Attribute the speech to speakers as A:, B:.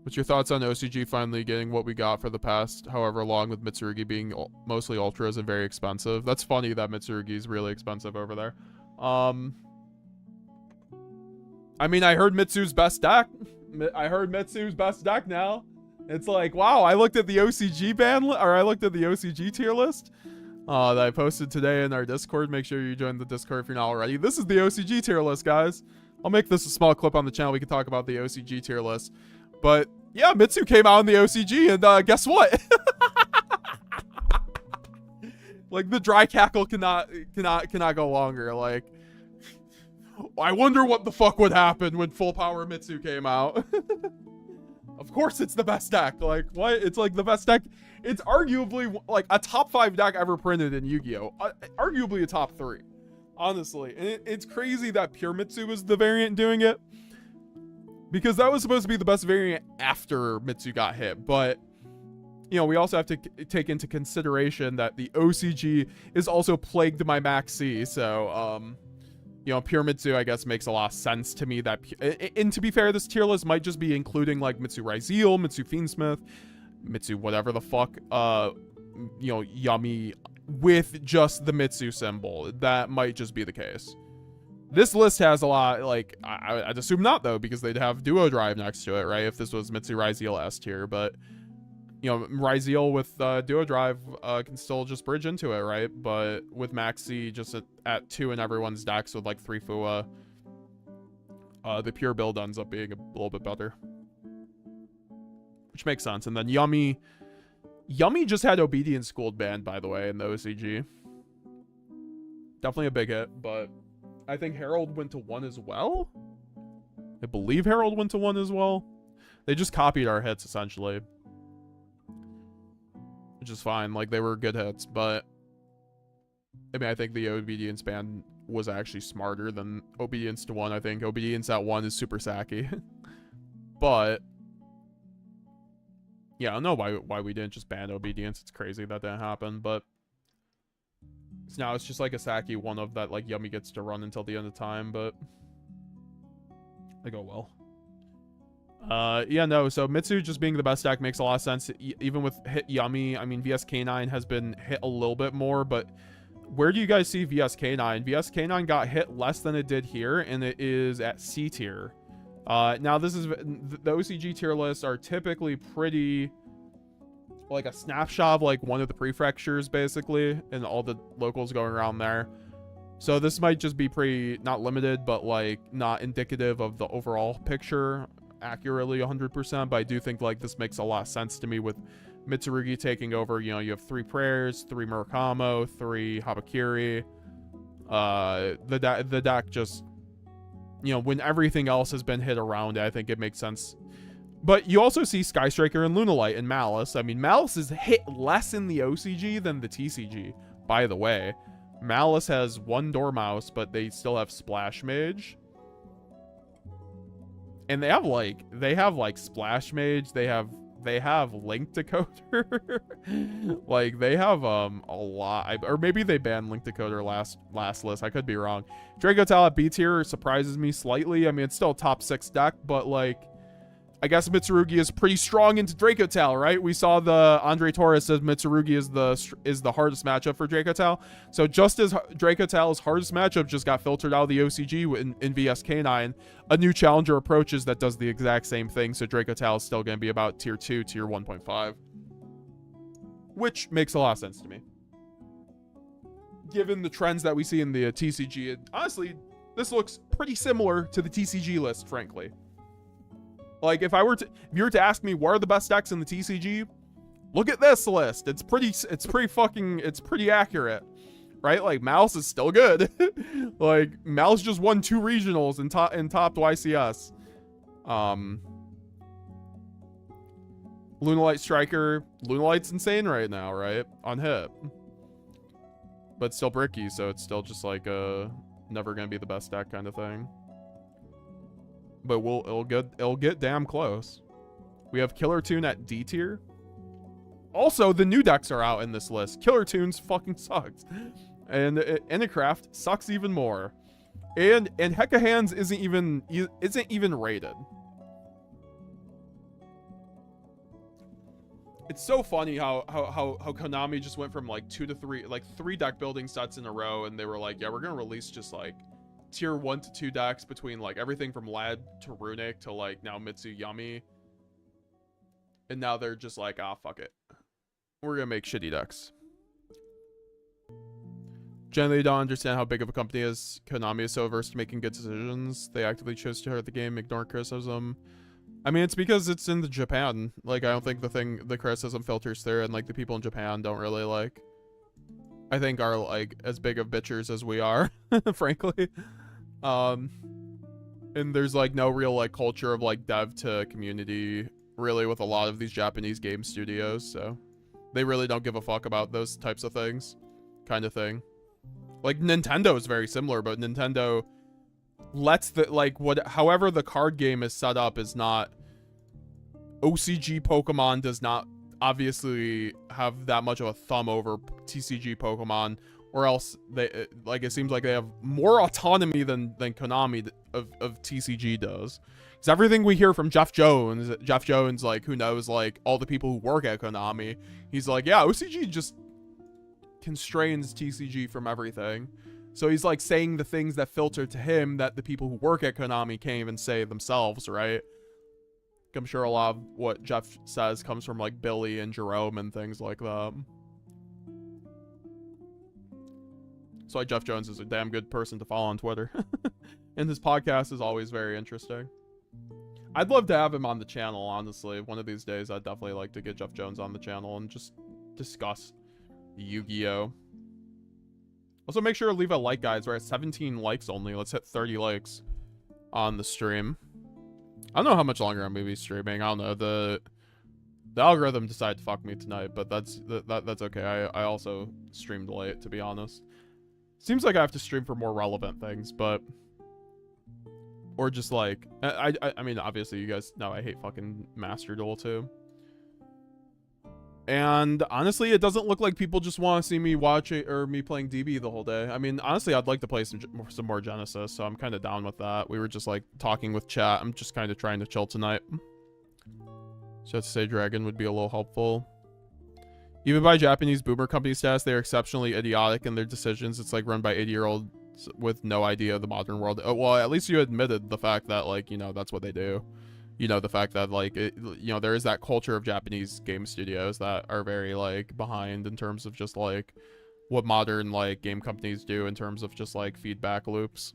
A: What's your thoughts on OCG finally getting what we got for the past however long, with Mitsurugi being mostly ultras and very expensive? That's funny that Mitsurugi is really expensive over there. I mean, I heard Mitsu's best deck. I heard Mitsu's best deck now. It's like, wow, I looked at the OCG I looked at the OCG tier list that I posted today in our Discord. Make sure you join the Discord if you're not already. This is the OCG tier list, guys. I'll make this a small clip on the channel. We can talk about the OCG tier list. But yeah, Mitsu came out in the OCG, and guess what? Like, the dry cackle cannot go longer. Like, I wonder what the fuck would happen when full power Mitsu came out. Of course it's the best deck. Like, what? It's like the best deck. It's arguably like a top 5 deck ever printed in Yu-Gi-Oh! Arguably a top 3. Honestly. And it's crazy that Pure Mitsu was the variant doing it, because that was supposed to be the best variant after Mitsu got hit. But, you know, we also have to take into consideration that the OCG is also plagued by Max C. So, you know, Pure Mitsu, I guess, makes a lot of sense to me. That, and to be fair, this tier list might just be including like Mitsu Ryzeal, Mitsu Fiendsmith, Mitsu whatever the fuck, you know, Yummy with just the Mitsu symbol. That might just be the case. This list has a lot, like, I'd assume not, though, because they'd have Duo Drive next to it, right? If this was Mitsu Ryzeal S tier, but, you know, Ryzeal with Duo Drive can still just bridge into it, right? But with Maxi just at 2 in everyone's decks with, like, 3 Fua, the pure build ends up being a little bit better. Which makes sense. And then Yummy just had Obedience Schooled banned, by the way, in the OCG. Definitely a big hit, but I think Herald went to 1 as well. I believe Herald went to 1 as well. They just copied our hits, essentially. Which is fine. Like, they were good hits, but I mean, I think the Obedience ban was actually smarter than Obedience to 1. I think Obedience at 1 is super sacky. But yeah, I don't know why we didn't just ban Obedience. It's crazy that didn't happen, but so now it's just like a Saki one of that, like, Yummy gets to run until the end of time, but like, oh well. Yeah, no, so Mitsu just being the best deck makes a lot of sense. Even with hit Yummy, I mean, VSK9 has been hit a little bit more, but where do you guys see VSK9? VSK9 got hit less than it did here, and it is at C tier. Now, this is the OCG tier lists are typically pretty like a snapshot of like one of the prefectures, basically, and all the locals going around there. So this might just be pretty, not limited, but like not indicative of the overall picture accurately 100%. But I do think like this makes a lot of sense to me with Mitsurugi taking over. You know, you have 3 prayers, 3 Murakamo, 3 Habakiri. The deck just, you know, when everything else has been hit around it, I think it makes sense. But you also see Sky Striker and Lunalight and Malice. I mean, Malice is hit less in the OCG than the TCG, by the way. Malice has 1 Dormouse, but they still have Splash Mage. And they have like Splash Mage, they have Link Decoder. Like, they have a lot. Or maybe they banned Link Decoder last list. I could be wrong. Draco Tal at B tier surprises me slightly. I mean, it's still a top 6 deck, but like, I guess Mitsurugi is pretty strong into Draco Tal, right? We saw the Andre Torres says Mitsurugi is the hardest matchup for Draco Tal. So just as Draco Tal's hardest matchup just got filtered out of the OCG in VSK9, a new challenger approaches that does the exact same thing. So Draco Tal is still going to be about tier 2, tier 1.5. Which makes a lot of sense to me, given the trends that we see in the TCG. And honestly, this looks pretty similar to the TCG list, frankly. Like, if you were to ask me what are the best decks in the TCG, look at this list. It's pretty accurate, right? Like, Mouse is still good. Like, Mouse just won 2 regionals and topped YCS. Lunalight Striker, Lunalight's insane right now, right? On hit, but still bricky, so it's still just like never gonna be the best deck kind of thing. But it'll get damn close. We have Killer Tune at D tier. Also, the new decks are out in this list. Killer Tunes fucking sucks, and Innicraft sucks even more. And Hecka Hands isn't even rated. It's so funny how Konami just went from like 3 deck building sets in a row, and they were like, yeah, we're gonna release just like tier 1 to 2 decks between like everything from Lad to Runic to like now Mitsuyami. And now they're just like, ah, fuck it. We're gonna make shitty decks. Generally don't understand how big of a company is. Konami is so averse to making good decisions. They actively chose to hurt the game, ignore criticism. I mean, it's because it's in Japan. Like, I don't think the criticism filters through, and like the people in Japan don't really like, I think, are like as big of bitchers as we are, frankly. And there's like no real like culture of like dev to community really with a lot of these Japanese game studios, so they really don't give a fuck about those types of things, kind of thing. Like Nintendo is very similar, but Nintendo lets the like however the card game is set up is not, OCG Pokemon does not obviously have that much of a thumb over TCG Pokemon, or else they like, it seems like they have more autonomy than Konami of TCG does. Because everything we hear from Jeff Jones, like, who knows like all the people who work at Konami, he's like, yeah, OCG just constrains TCG from everything. So he's like saying the things that filter to him that the people who work at Konami can't even say themselves, right? I'm sure a lot of what Jeff says comes from like Billy and Jerome and things like that. So like Jeff Jones is a damn good person to follow on Twitter. And his podcast is always very interesting. I'd love to have him on the channel, honestly. One of these days, I'd definitely like to get Jeff Jones on the channel and just discuss Yu-Gi-Oh! Also, make sure to leave a like, guys. We're at 17 likes only. Let's hit 30 likes on the stream. I don't know how much longer I'm going to be streaming. I don't know. The algorithm decided to fuck me tonight, but that's okay. I also streamed late, to be honest. Seems like I have to stream for more relevant things, but... Or just like... I mean, obviously, you guys know I hate fucking Master Duel, too. And honestly, it doesn't look like people just want to see me watching or me playing DB the whole day. I mean, honestly, I'd like to play some more Genesis, so I'm kind of down with that. We were just like talking with chat. I'm just kind of trying to chill tonight. So to say Dragon would be a little helpful. Even by Japanese boomer company status, they are exceptionally idiotic in their decisions. It's like run by 80-year-olds with no idea of the modern world. Well, at least you admitted the fact that, like, you know, that's what they do. You know, the fact that, like, there is that culture of Japanese game studios that are very, like, behind in terms of just, like, what modern, like, game companies do in terms of just, like, feedback loops.